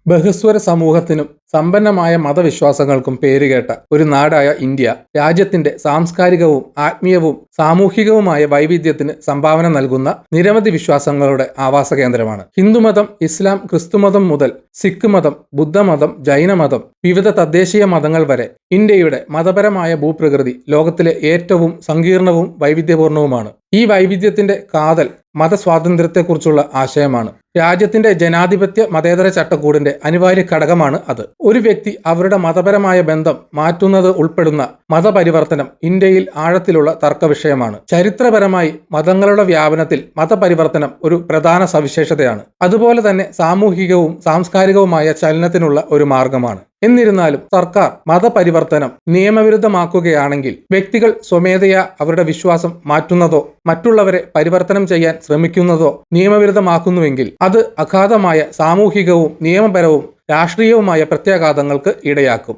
ബഹുസ്വര സമൂഹത്തിനും സമ്പന്നമായ മതവിശ്വാസങ്ങൾക്കും പേരുകേട്ട ഒരു നാടായ ഇന്ത്യ രാജ്യത്തിന്റെ സാംസ്കാരികവും ആത്മീയവും സാമൂഹികവുമായ വൈവിധ്യത്തിന് സംഭാവന നൽകുന്ന നിരവധി വിശ്വാസങ്ങളുടെ ആവാസകേന്ദ്രമാണ്. ഹിന്ദുമതം, ഇസ്ലാം, ക്രിസ്തുമതം മുതൽ സിഖ് മതം, ബുദ്ധമതം, ജൈനമതം, വിവിധ തദ്ദേശീയ മതങ്ങൾ വരെ ഇന്ത്യയുടെ മതപരമായ ഭൂപ്രകൃതി ലോകത്തിലെ ഏറ്റവും സങ്കീർണവും വൈവിധ്യപൂർണവുമാണ്. ഈ വൈവിധ്യത്തിന്റെ കാതൽ മതസ്വാതന്ത്ര്യത്തെക്കുറിച്ചുള്ള ആശയമാണ്. രാജ്യത്തിന്റെ ജനാധിപത്യ മതേതര ചട്ടക്കൂടിന്റെ അനിവാര്യ ഘടകമാണ് അത്. ഒരു വ്യക്തി അവരുടെ മതപരമായ ബന്ധം മാറ്റുന്നത് ഉൾപ്പെടുന്ന മതപരിവർത്തനം ഇന്ത്യയിൽ ആഴത്തിലുള്ള തർക്കവിഷയമാണ്. ചരിത്രപരമായി മതങ്ങളുടെ വ്യാപനത്തിൽ മതപരിവർത്തനം ഒരു പ്രധാന സവിശേഷതയാണ്. അതുപോലെ തന്നെ സാമൂഹികവും സാംസ്കാരികവുമായ ചലനത്തിനുള്ള ഒരു മാർഗമാണ്. എന്നിരുന്നാലും സർക്കാർ മതപരിവർത്തനം നിയമവിരുദ്ധമാക്കുകയാണെങ്കിൽ വ്യക്തികൾ സ്വമേധയാ അവരുടെ വിശ്വാസം മാറ്റുന്നതോ മറ്റുള്ളവരെ പരിവർത്തനം ചെയ്യാൻ ശ്രമിക്കുന്നതോ നിയമവിരുദ്ധമാക്കുന്നുവെങ്കിൽ അത് അഗാധമായ സാമൂഹികവും നിയമപരവും രാഷ്ട്രീയവുമായ പ്രത്യാഘാതങ്ങൾക്ക് ഇടയാക്കും.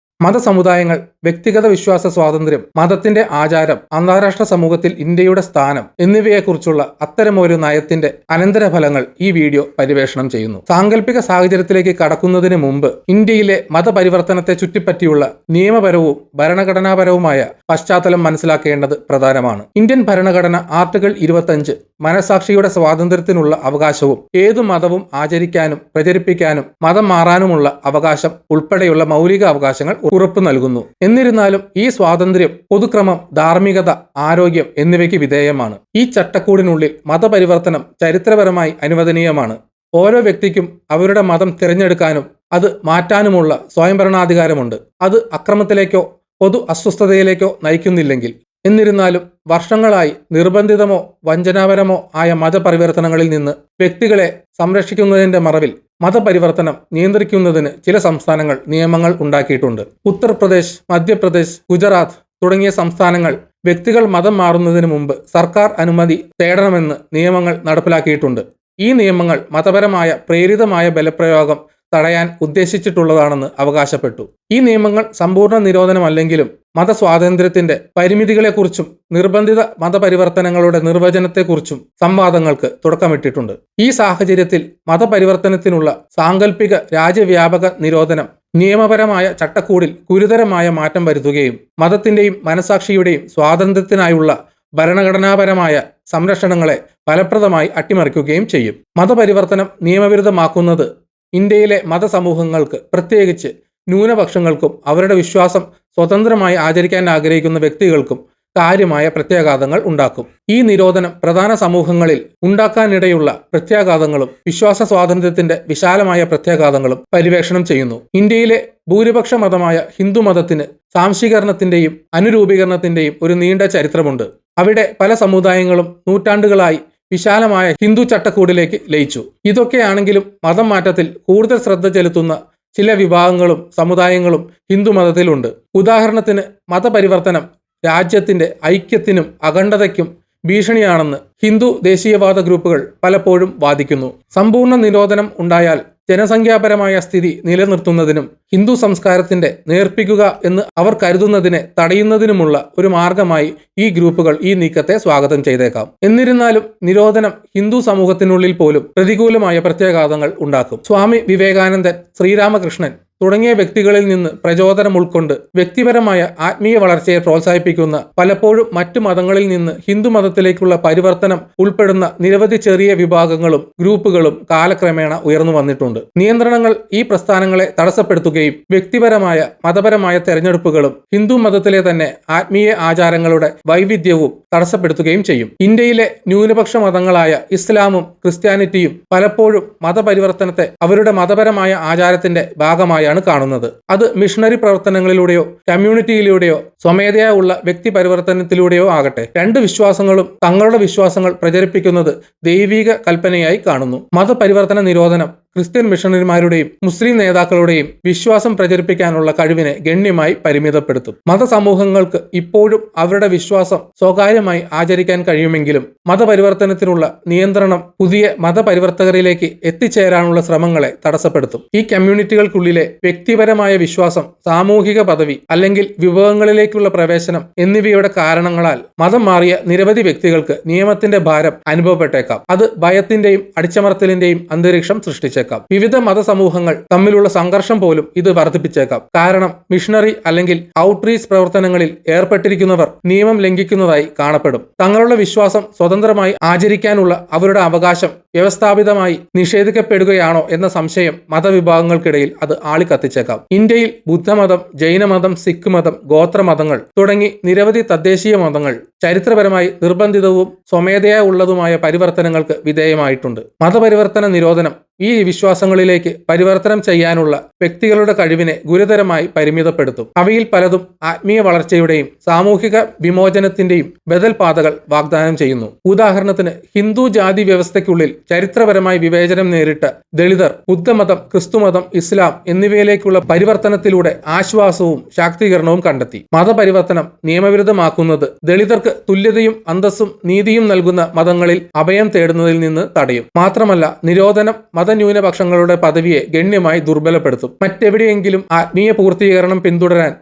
മതസമുദായങ്ങൾ, വ്യക്തിഗത വിശ്വാസ സ്വാതന്ത്ര്യം, മതത്തിന്റെ ആചാരം, അന്താരാഷ്ട്ര സമൂഹത്തിൽ ഇന്ത്യയുടെ സ്ഥാനം എന്നിവയെക്കുറിച്ചുള്ള അത്തരമൊരു നയത്തിന്റെ അനന്തരഫലങ്ങൾ ഈ വീഡിയോ പര്യവേഷണം ചെയ്യുന്നു. സാങ്കല്പിക സാഹചര്യത്തിലേക്ക് കടക്കുന്നതിന് മുമ്പ് ഇന്ത്യയിലെ മതപരിവർത്തനത്തെ ചുറ്റിപ്പറ്റിയുള്ള നിയമപരവും ഭരണഘടനാപരവുമായ പശ്ചാത്തലം മനസ്സിലാക്കേണ്ടത് പ്രധാനമാണ്. ഇന്ത്യൻ ഭരണഘടന ആർട്ടിക്കിൾ 25 മനസാക്ഷിയുടെ സ്വാതന്ത്ര്യത്തിനുള്ള അവകാശവും ഏതു മതവും ആചരിക്കാനും പ്രചരിപ്പിക്കാനും മതം മാറാനുമുള്ള അവകാശം ഉൾപ്പെടെയുള്ള മൗലിക അവകാശങ്ങൾ ഉറപ്പു നൽകുന്നു. എന്നിരുന്നാലും ഈ സ്വാതന്ത്ര്യം പൊതുക്രമം, ധാർമ്മികത, ആരോഗ്യം എന്നിവയ്ക്ക് വിധേയമാണ്. ഈ ചട്ടക്കൂടിനുള്ളിൽ മതപരിവർത്തനം ചരിത്രപരമായി അനുവദനീയമാണ്. ഓരോ വ്യക്തിക്കും അവരുടെ മതം തിരഞ്ഞെടുക്കാനും അത് മാറ്റാനുമുള്ള സ്വയംഭരണാധികാരമുണ്ട്. അത് അക്രമത്തിലേക്കോ പൊതു അസ്വസ്ഥതയിലേക്കോ നയിക്കുന്നില്ലെങ്കിൽ. എന്നിരുന്നാലും വർഷങ്ങളായി നിർബന്ധിതമോ വഞ്ചനാപരമോ ആയ മതപരിവർത്തനങ്ങളിൽ നിന്ന് വ്യക്തികളെ സംരക്ഷിക്കുന്നതിന്റെ മറവിൽ മതപരിവർത്തനം നിയന്ത്രിക്കുന്നതിന് ചില സംസ്ഥാനങ്ങൾ നിയമങ്ങൾ ഉണ്ടാക്കിയിട്ടുണ്ട്. ഉത്തർപ്രദേശ്, മധ്യപ്രദേശ്, ഗുജറാത്ത് തുടങ്ങിയ സംസ്ഥാനങ്ങൾ വ്യക്തികൾ മതം മാറുന്നതിന് മുമ്പ് സർക്കാർ അനുമതി തേടണമെന്ന് നിയമങ്ങൾ നടപ്പിലാക്കിയിട്ടുണ്ട്. ഈ നിയമങ്ങൾ മതപരമായ പ്രേരിതമായ ബലപ്രയോഗം തടയാൻ ഉദ്ദേശിച്ചിട്ടുള്ളതാണെന്ന് അവകാശപ്പെട്ടു. ഈ നിയമങ്ങൾ സമ്പൂർണ്ണ നിരോധനമല്ലെങ്കിലും മതസ്വാതന്ത്ര്യത്തിന്റെ പരിമിതികളെക്കുറിച്ചും നിർബന്ധിത മതപരിവർത്തനങ്ങളുടെ നിർവചനത്തെക്കുറിച്ചും സംവാദങ്ങൾക്ക് തുടക്കമിട്ടിട്ടുണ്ട്. ഈ സാഹചര്യത്തിൽ മതപരിവർത്തനത്തിനുള്ള സാങ്കല്പിക രാജ്യവ്യാപക നിരോധനം നിയമപരമായ ചട്ടക്കൂടിൽ ഗുരുതരമായ മാറ്റം വരുത്തുകയും മതത്തിന്റെയും മനസാക്ഷിയുടെയും സ്വാതന്ത്ര്യത്തിനായുള്ള ഭരണഘടനാപരമായ സംരക്ഷണങ്ങളെ ഫലപ്രദമായി അട്ടിമറിക്കുകയും ചെയ്യും. മതപരിവർത്തനം നിയമവിരുദ്ധമാക്കുന്നത് ഇന്ത്യയിലെ മതസമൂഹങ്ങൾക്ക്, പ്രത്യേകിച്ച് ന്യൂനപക്ഷങ്ങൾക്കും അവരുടെ വിശ്വാസം സ്വതന്ത്രമായി ആചരിക്കാൻ ആഗ്രഹിക്കുന്ന വ്യക്തികൾക്കും കാര്യമായ പ്രത്യാഘാതങ്ങൾ ഉണ്ടാക്കും. ഈ നിരോധനം പ്രധാന സമൂഹങ്ങളിൽ ഉണ്ടാക്കാനിടയുള്ള പ്രത്യാഘാതങ്ങളും വിശ്വാസ സ്വാതന്ത്ര്യത്തിന്റെ വിശാലമായ പ്രത്യാഘാതങ്ങളും പര്യവേക്ഷണം ചെയ്യുന്നു. ഇന്ത്യയിലെ ഭൂരിപക്ഷ മതമായ ഹിന്ദു മതത്തിന് സാംശീകരണത്തിന്റെയും അനുരൂപീകരണത്തിന്റെയും ഒരു നീണ്ട ചരിത്രമുണ്ട്. അവിടെ പല സമുദായങ്ങളും നൂറ്റാണ്ടുകളായി വിശാലമായ ഹിന്ദു ചട്ടക്കൂടിലേക്ക് ലയിച്ചു. ഇതൊക്കെയാണെങ്കിലും മതം മാറ്റത്തിൽ കൂടുതൽ ശ്രദ്ധ ചെലുത്തുന്ന ചില വിഭാഗങ്ങളും സമുദായങ്ങളും ഹിന്ദു മതത്തിലുണ്ട്. ഉദാഹരണത്തിന്, മതപരിവർത്തനം രാജ്യത്തിന്റെ ഐക്യത്തിനും അഖണ്ഡതയ്ക്കും ഭീഷണിയാണെന്ന് ഹിന്ദു ദേശീയവാദ ഗ്രൂപ്പുകൾ പലപ്പോഴും വാദിക്കുന്നു. സമ്പൂർണ്ണ നിരോധനം ഉണ്ടായാൽ ജനസംഖ്യാപരമായ സ്ഥിതി നിലനിർത്തുന്നതിനും ഹിന്ദു സംസ്കാരത്തിന്റെ നേർപ്പിക്കുക എന്ന് അവർ കരുതുന്നതിനെ തടയുന്നതിനുമുള്ള ഒരു മാർഗമായി ഈ ഗ്രൂപ്പുകൾ ഈ നീക്കത്തെ സ്വാഗതം ചെയ്തേക്കാം. എന്നിരുന്നാലും നിരോധനം ഹിന്ദു സമൂഹത്തിനുള്ളിൽ പോലും പ്രതികൂലമായ പ്രത്യാഘാതങ്ങൾ ഉണ്ടാക്കും. സ്വാമി വിവേകാനന്ദൻ, ശ്രീരാമകൃഷ്ണൻ തുടങ്ങിയ വ്യക്തികളിൽ നിന്ന് പ്രചോദനം ഉൾക്കൊണ്ട് വ്യക്തിപരമായ ആത്മീയ വളർച്ചയെ പ്രോത്സാഹിപ്പിക്കുന്ന, പലപ്പോഴും മറ്റു മതങ്ങളിൽ നിന്ന് ഹിന്ദു മതത്തിലേക്കുള്ള പരിവർത്തനം ഉൾപ്പെടുന്ന നിരവധി ചെറിയ വിഭാഗങ്ങളും ഗ്രൂപ്പുകളും കാലക്രമേണ ഉയർന്നു വന്നിട്ടുണ്ട്. നിയന്ത്രണങ്ങൾ ഈ പ്രസ്ഥാനങ്ങളെ തടസ്സപ്പെടുത്തുകയും വ്യക്തിപരമായ മതപരമായ തെരഞ്ഞെടുപ്പുകളും ഹിന്ദു മതത്തിലെ തന്നെ ആത്മീയ ആചാരങ്ങളുടെ വൈവിധ്യവും തടസ്സപ്പെടുത്തുകയും ചെയ്യും. ഇന്ത്യയിലെ ന്യൂനപക്ഷ മതങ്ങളായ ഇസ്ലാമും ക്രിസ്ത്യാനിറ്റിയും പലപ്പോഴും മതപരിവർത്തനത്തെ അവരുടെ മതപരമായ ആചാരത്തിന്റെ ഭാഗമായി കാണുന്നത്. അത് മിഷണറി പ്രവർത്തനങ്ങളിലൂടെയോ കമ്മ്യൂണിറ്റിയിലൂടെയോ സ്വമേധയാ ഉള്ള വ്യക്തി പരിവർത്തനത്തിലൂടെയോ ആകട്ടെ, രണ്ട് വിശ്വാസങ്ങളും തങ്ങളുടെ വിശ്വാസങ്ങൾ പ്രചരിപ്പിക്കുന്നത് ദൈവിക കൽപ്പനയായി കാണുന്നു. മതപരിവർത്തന നിരോധനം ക്രിസ്ത്യൻ മിഷണറിമാരുടെയും മുസ്ലിം നേതാക്കളുടെയും വിശ്വാസം പ്രചരിപ്പിക്കാനുള്ള കഴിവിനെ ഗണ്യമായി പരിമിതപ്പെടുത്തും. മതസമൂഹങ്ങൾക്ക് ഇപ്പോഴും അവരുടെ വിശ്വാസം സ്വകാര്യമായി ആചരിക്കാൻ കഴിയുമെങ്കിലും മതപരിവർത്തനത്തിനുള്ള നിയന്ത്രണം പുതിയ മതപരിവർത്തകരിലേക്ക് എത്തിച്ചേരാനുള്ള ശ്രമങ്ങളെ തടസ്സപ്പെടുത്തും. ഈ കമ്മ്യൂണിറ്റികൾക്കുള്ളിലെ വ്യക്തിപരമായ വിശ്വാസം, സാമൂഹിക പദവി അല്ലെങ്കിൽ വിഭവങ്ങളിലേക്കുള്ള പ്രവേശനം എന്നിവയുടെ കാരണങ്ങളാൽ മതം മാറിയ നിരവധി വ്യക്തികൾക്ക് നിയമത്തിന്റെ ഭാരം അനുഭവപ്പെട്ടേക്കാം. അത് ഭയത്തിന്റെയും അടിച്ചമർത്തലിന്റെയും അന്തരീക്ഷം സൃഷ്ടിച്ചേക്കാം. വിവിധ മതസമൂഹങ്ങൾ തമ്മിലുള്ള സംഘർഷം പോലും ഇത് വർദ്ധിപ്പിച്ചേക്കാം. കാരണം മിഷണറി അല്ലെങ്കിൽ ഔട്ട്റീച്ച് പ്രവർത്തനങ്ങളിൽ ഏർപ്പെട്ടിരിക്കുന്നവർ നിയമം ലംഘിക്കുന്നതായി കാണപ്പെടും. തങ്ങളുടെ വിശ്വാസം സ്വതന്ത്രമായി ആചരിക്കാനുള്ള അവരുടെ അവകാശം വ്യവസ്ഥാപിതമായി നിഷേധിക്കപ്പെടുകയാണോ എന്ന സംശയം മതവിഭാഗങ്ങൾക്കിടയിൽ അത് ആളിക്കത്തിച്ചേക്കാം. ഇന്ത്യയിൽ ബുദ്ധമതം, ജൈനമതം, സിഖ് മതം, ഗോത്രമതങ്ങൾ തുടങ്ങി നിരവധി തദ്ദേശീയ മതങ്ങൾ ചരിത്രപരമായി നിർബന്ധിതവും സ്വമേധയാ ഉള്ളതുമായ പരിവർത്തനങ്ങൾക്ക് വിധേയമായിട്ടുണ്ട്. മതപരിവർത്തന നിരോധനം ഈ വിശ്വാസങ്ങളിലേക്ക് പരിവർത്തനം ചെയ്യാനുള്ള വ്യക്തികളുടെ കഴിവിനെ ഗുരുതരമായി പരിമിതപ്പെടുത്തും. അവയിൽ പലതും ആത്മീയ വളർച്ചയുടെയും സാമൂഹിക വിമോചനത്തിന്റെയും ബദൽ പാതകൾ വാഗ്ദാനം ചെയ്യുന്നു. ഉദാഹരണത്തിന്, ഹിന്ദു ജാതി വ്യവസ്ഥയ്ക്കുള്ളിൽ ചരിത്രപരമായി വിവേചനം നേരിട്ട ദളിതർ ബുദ്ധമതം, ക്രിസ്തുമതം, ഇസ്ലാം എന്നിവയിലേക്കുള്ള പരിവർത്തനത്തിലൂടെ ആശ്വാസവും ശാക്തീകരണവും കണ്ടെത്തി. മതപരിവർത്തനം നിയമവിരുദ്ധമാക്കുന്നത് ദളിതർക്ക് തുല്യതയും അന്തസ്സും നീതിയും നൽകുന്ന മതങ്ങളിൽ അഭയം തേടുന്നതിൽ നിന്ന് തടയും. മാത്രമല്ല, നിരോധനം മതന്യൂനപക്ഷങ്ങളുടെ പദവിയെ ഗണ്യമായി ദുർബലപ്പെടുത്തും. മറ്റെവിടെയെങ്കിലും ആത്മീയ പൂർത്തീകരണം പിന്തുടരാൻ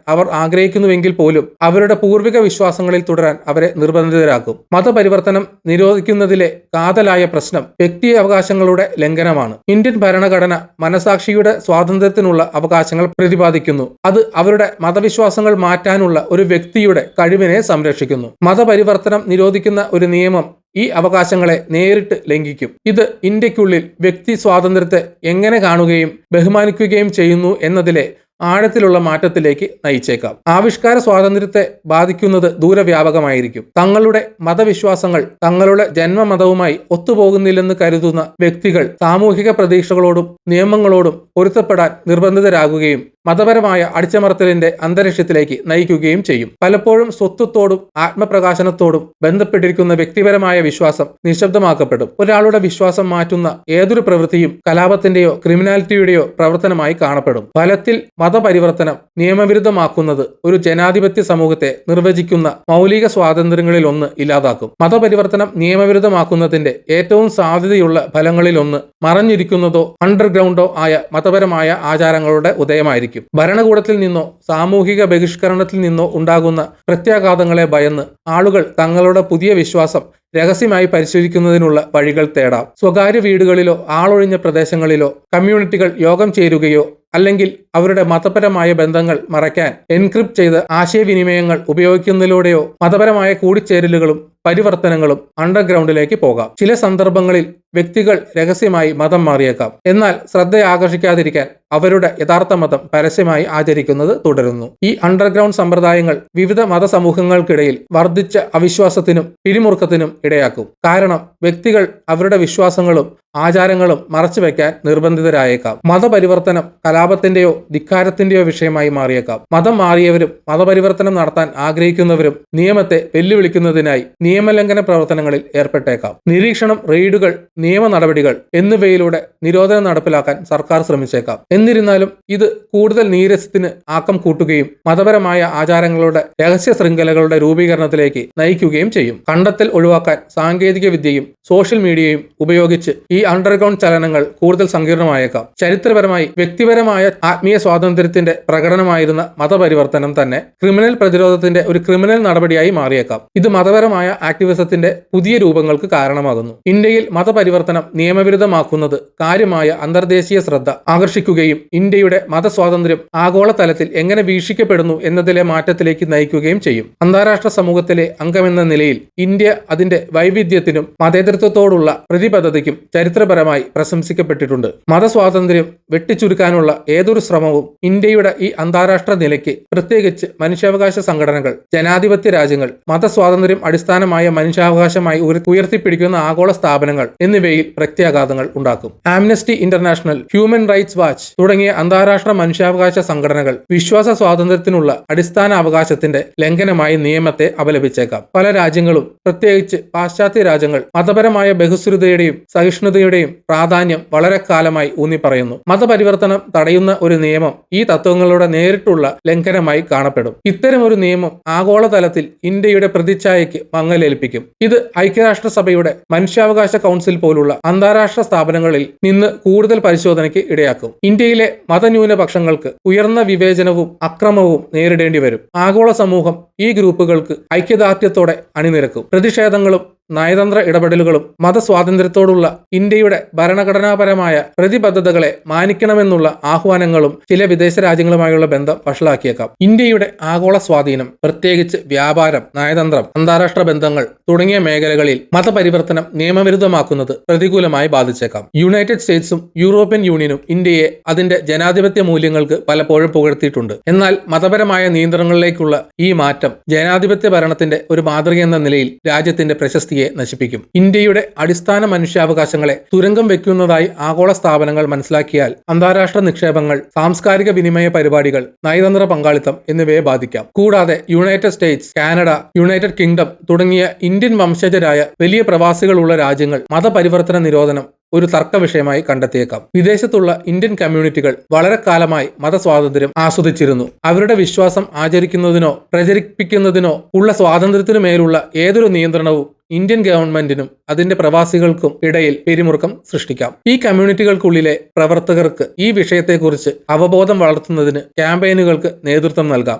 അവർ ആഗ്രഹിക്കുന്നുവെങ്കിൽ പോലും അവരുടെ പൂർവിക വിശ്വാസങ്ങളിൽ തുടരാൻ അവരെ നിർബന്ധിതരാക്കും. മതപരിവർത്തനം നിരോധിക്കുന്നതിലെ കാതലായ പ്രശ്നം വ്യക്തി അവകാശങ്ങളുടെ ലംഘനമാണ്. ഇന്ത്യൻ ഭരണഘടന മനസാക്ഷിയുടെ സ്വാതന്ത്ര്യത്തിനുള്ള അവകാശങ്ങൾ പ്രതിപാദിക്കുന്നു. അത് അവരുടെ മതവിശ്വാസങ്ങൾ മാറ്റാനുള്ള ഒരു വ്യക്തിയുടെ കഴിവിനെ സംരക്ഷിക്കുന്നു. മതപരിവർത്തനം നിരോധിക്കുന്ന ഒരു നിയമം ഈ അവകാശങ്ങളെ നേരിട്ട് ലംഘിക്കും. ഇത് ഇന്ത്യക്കുള്ളിൽ വ്യക്തി സ്വാതന്ത്ര്യത്തെ എങ്ങനെ കാണുകയും ബഹുമാനിക്കുകയും ചെയ്യുന്നു എന്നതിലെ ആഴത്തിലുള്ള മാറ്റത്തിലേക്ക് നയിച്ചേക്കാം. ആവിഷ്കാര സ്വാതന്ത്ര്യത്തെ ബാധിക്കുന്നത് ദൂരവ്യാപകമായിരിക്കും. തങ്ങളുടെ മതവിശ്വാസങ്ങൾ തങ്ങളുടെ ജന്മമതവുമായി ഒത്തുപോകുന്നില്ലെന്ന് കരുതുന്ന വ്യക്തികൾ സാമൂഹിക പ്രതീക്ഷകളോടും നിയമങ്ങളോടും പൊരുത്തപ്പെടാൻ നിർബന്ധിതരാകുകയും മതപരമായ അടിച്ചമർത്തലിന്റെ അന്തരീക്ഷത്തിലേക്ക് നയിക്കുകയും ചെയ്യും. പലപ്പോഴും സ്വത്വത്തോടും ആത്മപ്രകാശനത്തോടും ബന്ധപ്പെട്ടിരിക്കുന്ന വ്യക്തിപരമായ വിശ്വാസം നിശബ്ദമാക്കപ്പെടും. ഒരാളുടെ വിശ്വാസം മാറ്റുന്ന ഏതൊരു പ്രവൃത്തിയും കലാപത്തിന്റെയോ ക്രിമിനാലിറ്റിയുടെയോ പ്രവർത്തനമായി കാണപ്പെടും. ഫലത്തിൽ മതപരിവർത്തനം നിയമവിരുദ്ധമാക്കുന്നത് ഒരു ജനാധിപത്യ സമൂഹത്തെ നിർവചിക്കുന്ന മൗലിക സ്വാതന്ത്ര്യങ്ങളിലൊന്ന് ഇല്ലാതാക്കും. മതപരിവർത്തനം നിയമവിരുദ്ധമാക്കുന്നതിന്റെ ഏറ്റവും സാധ്യതയുള്ള ഫലങ്ങളിലൊന്ന് മറഞ്ഞിരിക്കുന്നതോ അണ്ടർഗ്രൗണ്ടോ ആയ മതപരമായ ആചാരങ്ങളുടെ ഉദയമായിരിക്കും. ഭരണകൂടത്തിൽ നിന്നോ സാമൂഹിക ബഹിഷ്കരണത്തിൽ നിന്നോ ഉണ്ടാകുന്ന പ്രത്യാഘാതങ്ങളെ ഭയന്ന് ആളുകൾ തങ്ങളുടെ പുതിയ വിശ്വാസം രഹസ്യമായി പരിശീലിക്കുന്നതിനുള്ള വഴികൾ തേടാം. സ്വകാര്യ വീടുകളിലോ ആളൊഴിഞ്ഞ പ്രദേശങ്ങളിലോ കമ്മ്യൂണിറ്റികൾ യോഗം ചേരുകയോ അല്ലെങ്കിൽ അവരുടെ മതപരമായ ബന്ധങ്ങൾ മറയ്ക്കാൻ എൻക്രിപ്റ്റ് ചെയ്ത ആശയവിനിമയങ്ങൾ ഉപയോഗിക്കുന്നതിലൂടെയോ മതപരമായ കൂടിച്ചേരലുകളും പരിവർത്തനങ്ങളും അണ്ടർഗ്രൗണ്ടിലേക്ക് പോകാം. ചില സന്ദർഭങ്ങളിൽ വ്യക്തികൾ രഹസ്യമായി മതം മാറിയേക്കാം. എന്നാൽ ശ്രദ്ധ ആകർഷിക്കാതിരിക്കാൻ അവരുടെ യഥാർത്ഥ മതം പരസ്യമായി ആചരിക്കുന്നത് തുടരുന്നു. ഈ അണ്ടർഗ്രൗണ്ട് സമ്പ്രദായങ്ങൾ വിവിധ മതസമൂഹങ്ങൾക്കിടയിൽ വർദ്ധിച്ച അവിശ്വാസത്തിനും പിരിമുറുക്കത്തിനും ഇടയാക്കും. കാരണം വ്യക്തികൾ അവരുടെ വിശ്വാസങ്ങളും ആചാരങ്ങളും മറച്ചുവെക്കാൻ നിർബന്ധിതരായേക്കാം. മതപരിവർത്തനം കലാപത്തിന്റെയോ ധിക്കാരത്തിന്റെയോ വിഷയമായി മാറിയേക്കാം. മതം മാറിയവരും മതപരിവർത്തനം നടത്താൻ ആഗ്രഹിക്കുന്നവരും നിയമത്തെ വെല്ലുവിളിക്കുന്നതിനായി നിയമലംഘന പ്രവർത്തനങ്ങളിൽ ഏർപ്പെട്ടേക്കാം. നിരീക്ഷണം, റെയ്ഡുകൾ, നിയമ നടപടികൾ എന്നിവയിലൂടെ നിരോധനം നടപ്പിലാക്കാൻ സർക്കാർ ശ്രമിച്ചേക്കാം. എന്നിരുന്നാലും ഇത് കൂടുതൽ നീരസത്തിന് ആക്കം കൂട്ടുകയും മതപരമായ ആചാരങ്ങളുടെ രഹസ്യ ശൃംഖലകളുടെ രൂപീകരണത്തിലേക്ക് നയിക്കുകയും ചെയ്യും. കണ്ടെത്തൽ ഒഴിവാക്കാൻ സാങ്കേതിക വിദ്യയും സോഷ്യൽ മീഡിയയും ഉപയോഗിച്ച് ഈ അണ്ടർഗ്രൗണ്ട് ചലനങ്ങൾ കൂടുതൽ സങ്കീർണമായേക്കാം. ചരിത്രപരമായി വ്യക്തിപരമായ ആത്മീയ സ്വാതന്ത്ര്യത്തിന്റെ പ്രകടനമായിരുന്ന മതപരിവർത്തനം തന്നെ ക്രിമിനൽ പ്രതിരോധത്തിന്റെ ഒരു ക്രിമിനൽ നടപടിയായി മാറിയേക്കാം. ഇത് മതപരമായ ആക്ടിവിസത്തിന്റെ പുതിയ രൂപങ്ങൾക്ക് കാരണമാകുന്നു. ഇന്ത്യയിൽ മതപരിവർത്തനം നിയമവിരുദ്ധമാക്കുന്നത് കാര്യമായ അന്തർദേശീയ ശ്രദ്ധ ആകർഷിക്കുകയും ഇന്ത്യയുടെ മതസ്വാതന്ത്ര്യം ആഗോളതലത്തിൽ എങ്ങനെ വീക്ഷിക്കപ്പെടുന്നു എന്നതിലെ മാറ്റത്തിലേക്ക് നയിക്കുകയും ചെയ്യും. അന്താരാഷ്ട്ര സമൂഹത്തിലെ അംഗമെന്ന നിലയിൽ ഇന്ത്യ അതിന്റെ വൈവിധ്യത്തിനും മതേതരത്വത്തോടുള്ള പ്രതിബദ്ധതയ്ക്കും ചരിത്രപരമായി പ്രശംസിക്കപ്പെട്ടിട്ടുണ്ട്. മതസ്വാതന്ത്ര്യം വെട്ടിച്ചുരുക്കാനുള്ള ഏതൊരു ശ്രമവും ഇന്ത്യയുടെ ഈ അന്താരാഷ്ട്ര നിലയ്ക്ക്, പ്രത്യേകിച്ച് മനുഷ്യാവകാശ സംഘടനകൾ, ജനാധിപത്യ രാജ്യങ്ങൾ മതസ്വാതന്ത്ര്യം അടിസ്ഥാനമാക്കി അടിസ്ഥാനമായ മനുഷ്യാവകാശമായി ഉയർത്തിപ്പിടിക്കുന്ന ആഗോള സ്ഥാപനങ്ങൾ എന്നിവയിൽ പ്രത്യാഘാതങ്ങൾ ഉണ്ടാക്കും. Amnesty international, human rights watch തുടങ്ങിയ അന്താരാഷ്ട്ര മനുഷ്യാവകാശ സംഘടനകൾ വിശ്വാസ സ്വാതന്ത്ര്യത്തിനുള്ള അടിസ്ഥാന അവകാശത്തിന്റെ ലംഘനമായി നിയമത്തെ അപലപിച്ചേക്കാം. പല രാജ്യങ്ങളും, പ്രത്യേകിച്ച് പാശ്ചാത്യ രാജ്യങ്ങൾ, മതപരമായ ബഹുസ്വരതയുടെയും സഹിഷ്ണുതയുടെയും പ്രാധാന്യം വളരെ കാലമായി ഊന്നിപ്പറയുന്നു. മതപരിവർത്തനം തടയുന്ന ഒരു നിയമം ഈ തത്വങ്ങളുടെ നേരിട്ടുള്ള ലംഘനമായി കാണപ്പെടും. ഇത്തരമൊരു നിയമം ആഗോളതലത്തിൽ ഇന്ത്യയുടെ പ്രതിച്ഛായയ്ക്ക് മങ്ങലേൽപ്പിക്കും. ഇത് ഐക്യരാഷ്ട്രസഭയുടെ മനുഷ്യാവകാശ കൗൺസിൽ പോലുള്ള അന്താരാഷ്ട്ര സ്ഥാപനങ്ങളിൽ നിന്ന് കൂടുതൽ പരിശോധനയ്ക്ക് ഇടയാക്കും. ഇന്ത്യയിലെ മതന്യൂനപക്ഷങ്ങൾക്ക് ഉയർന്ന വിവേചനവും അക്രമവും നേരിടേണ്ടി വരും. ആഗോള സമൂഹം ഈ ഗ്രൂപ്പുകൾക്ക് ഐക്യദാർഢ്യത്തോടെ അണിനിരക്കും. പ്രതിഷേധങ്ങളും നയതന്ത്ര ഇടപെടലുകളും മതസ്വാതന്ത്ര്യത്തോടുള്ള ഇന്ത്യയുടെ ഭരണഘടനാപരമായ പ്രതിബദ്ധതകളെ മാനിക്കണമെന്നുള്ള ആഹ്വാനങ്ങളും ചില വിദേശ രാജ്യങ്ങളുമായുള്ള ബന്ധം വഷളാക്കിയേക്കാം. ഇന്ത്യയുടെ ആഗോള സ്വാധീനം, പ്രത്യേകിച്ച് വ്യാപാരം, നയതന്ത്രം, അന്താരാഷ്ട്ര ബന്ധങ്ങൾ തുടങ്ങിയ മേഖലകളിൽ മതപരിവർത്തനം നിയമവിരുദ്ധമാക്കുന്നത് പ്രതികൂലമായി ബാധിച്ചേക്കാം. യുണൈറ്റഡ് സ്റ്റേറ്റ്സും യൂറോപ്യൻ യൂണിയനും ഇന്ത്യയെ അതിന്റെ ജനാധിപത്യ മൂല്യങ്ങൾക്ക് പലപ്പോഴും പുകഴ്ത്തിയിട്ടുണ്ട്. എന്നാൽ മതപരമായ നിയന്ത്രണങ്ങളിലേക്കുള്ള ഈ മാറ്റം ജനാധിപത്യ ഭരണത്തിന്റെ ഒരു മാതൃക എന്ന നിലയിൽ രാജ്യത്തിന്റെ പ്രശസ്തി നശിപ്പിക്കും. ഇന്ത്യയുടെ അടിസ്ഥാന മനുഷ്യാവകാശങ്ങളെ തുരങ്കം വെക്കുന്നതായി ആഗോള സ്ഥാപനങ്ങൾ മനസ്സിലാക്കിയാൽ അന്താരാഷ്ട്ര നിക്ഷേപങ്ങൾ, സാംസ്കാരിക വിനിമയ പരിപാടികൾ, നയതന്ത്ര പങ്കാളിത്തം എന്നിവയെ ബാധിക്കാം. കൂടാതെ United States, Canada, United kingdom തുടങ്ങിയ ഇന്ത്യൻ വംശജരായ വലിയ പ്രവാസികളുള്ള രാജ്യങ്ങൾ മതപരിവർത്തന നിരോധനം ഒരു തർക്ക വിഷയമായി കണ്ടെത്തിയേക്കാം. വിദേശത്തുള്ള ഇന്ത്യൻ കമ്മ്യൂണിറ്റികൾ വളരെ കാലമായി മതസ്വാതന്ത്ര്യം ആസ്വദിച്ചിരുന്നു. അവരുടെ വിശ്വാസം ആചരിക്കുന്നതിനോ പ്രചരിപ്പിക്കുന്നതിനോ ഉള്ള സ്വാതന്ത്ര്യത്തിനു മേലുള്ള ഏതൊരു നിയന്ത്രണവും ഇന്ത്യൻ ഗവൺമെന്റിനും അതിന്റെ പ്രവാസികൾക്കും ഇടയിൽ പിരിമുറുക്കം സൃഷ്ടിക്കാം. ഈ കമ്മ്യൂണിറ്റികൾക്കുള്ളിലെ പ്രവർത്തകർക്ക് ഈ വിഷയത്തെക്കുറിച്ച് അവബോധം വളർത്തുന്നതിന് ക്യാമ്പയിനുകൾക്ക് നേതൃത്വം നൽകാം.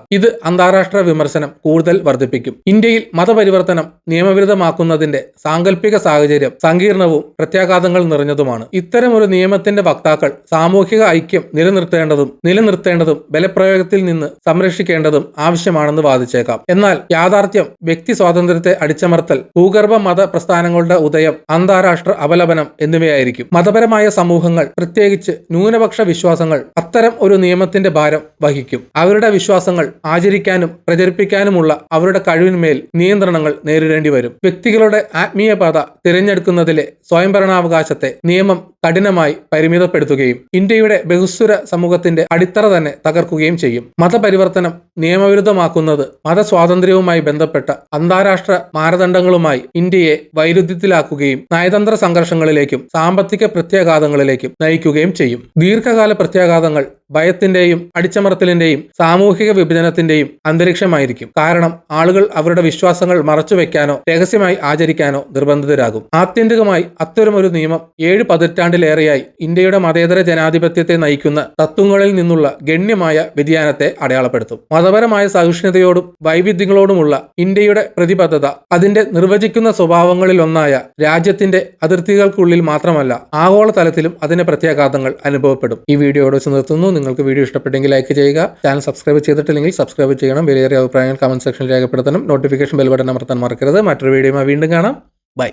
ഇത് അന്താരാഷ്ട്ര വിമർശനം കൂടുതൽ വർദ്ധിപ്പിക്കും. ഇന്ത്യയിൽ മതപരിവർത്തനം നിയമവിരുദ്ധമാക്കുന്നതിന്റെ സാങ്കല്പിക സാഹചര്യം സങ്കീർണവും പ്രത്യാഘാതങ്ങൾ നിറഞ്ഞതുമാണ്. ഇത്തരമൊരു നിയമത്തിന്റെ വക്താക്കൾ സാമൂഹിക ഐക്യം നിലനിർത്തേണ്ടതും ബലപ്രയോഗത്തിൽ നിന്ന് സംരക്ഷിക്കേണ്ടതും ആവശ്യമാണെന്ന് വാദിച്ചേക്കാം. എന്നാൽ യാഥാർത്ഥ്യം വ്യക്തി സ്വാതന്ത്ര്യത്തെ അടിച്ചമർത്തൽ, ഭൂഗർഭ മത പ്രസ്ഥാനങ്ങളുടെ ഉദയം, അന്താരാഷ്ട്ര അപലപനം എന്നിവയായിരിക്കും. മതപരമായ സമൂഹങ്ങൾ, പ്രത്യേകിച്ച് ന്യൂനപക്ഷ വിശ്വാസങ്ങൾ അത്തരം ഒരു നിയമത്തിന്റെ ഭാരം വഹിക്കും. അവരുടെ വിശ്വാസങ്ങൾ ആചരിക്കാനും പ്രചരിപ്പിക്കാനുമുള്ള അവരുടെ കഴിവിന്മേൽ നിയന്ത്രണങ്ങൾ നേരിടേണ്ടി വരും. വ്യക്തികളുടെ ആത്മീയ പാത തിരഞ്ഞെടുക്കുന്നതിലെ സ്വയംഭരണാവകാശത്തെ നിയമം കഠിനമായി പരിമിതപ്പെടുത്തുകയും ഇന്ത്യയുടെ ബഹുസ്വര സമൂഹത്തിന്റെ അടിത്തറ തന്നെ തകർക്കുകയും ചെയ്യും. മതപരിവർത്തനം നിയമവിരുദ്ധമാക്കുന്നത് മതസ്വാതന്ത്ര്യവുമായി ബന്ധപ്പെട്ട അന്താരാഷ്ട്ര മാനദണ്ഡങ്ങളുമായി ഇന്ത്യയെ വൈരുദ്ധ്യത്തിലാക്കുകയും നയതന്ത്ര സംഘർഷങ്ങളിലേക്കും സാമ്പത്തിക പ്രത്യാഘാതങ്ങളിലേക്കും നയിക്കുകയും ചെയ്യും. ദീർഘകാല പ്രത്യാഘാതങ്ങൾ ഭയത്തിന്റെയും അടിച്ചമർത്തലിന്റെയും സാമൂഹിക വിഭജനത്തിന്റെയും അന്തരീക്ഷമായിരിക്കും. കാരണം ആളുകൾ അവരുടെ വിശ്വാസങ്ങൾ മറച്ചുവെക്കാനോ രഹസ്യമായി ആചരിക്കാനോ നിർബന്ധിതരാകും. ആത്യന്തികമായി അത്തരമൊരു നിയമം 7 പതിറ്റാണ്ടിലേറെയായി ഇന്ത്യയുടെ മതേതര ജനാധിപത്യത്തെ നയിക്കുന്ന തത്വങ്ങളിൽ നിന്നുള്ള ഗണ്യമായ വ്യതിയാനത്തെ അടയാളപ്പെടുത്തും. മതപരമായ സഹിഷ്ണുതയോടും വൈവിധ്യങ്ങളോടുമുള്ള ഇന്ത്യയുടെ പ്രതിബദ്ധത അതിന്റെ നിർവചിക്കുന്ന സ്വഭാവങ്ങളിലൊന്നായ രാജ്യത്തിന്റെ അതിർത്തികൾക്കുള്ളിൽ മാത്രമല്ല ആഗോളതലത്തിലും അതിന്റെ പ്രത്യാഘാതങ്ങൾ അനുഭവപ്പെടും. ഈ വീഡിയോയോട് വെച്ച് നിർത്തുന്നു. നിങ്ങൾക്ക് വീഡിയോ ഇഷ്ടപ്പെട്ടെങ്കിൽ ലൈക്ക് ചെയ്യുക. ചാനൽ സബ്സ്ക്രൈബ് ചെയ്തിട്ടില്ലെങ്കിൽ സബ്സ്ക്രൈബ് ചെയ്യണം. വിലയേറിയ അഭിപ്രായങ്ങൾ കമന്റ് സെക്ഷനിൽ രേഖപ്പെടുത്തണം. നോട്ടിഫിക്കേഷൻ ബെൽ ബട്ടൺ അമർത്താൻ മറക്കരുത്. മറ്റൊരു വീഡിയോയുമായി വീണ്ടും കാണാം. ബൈ.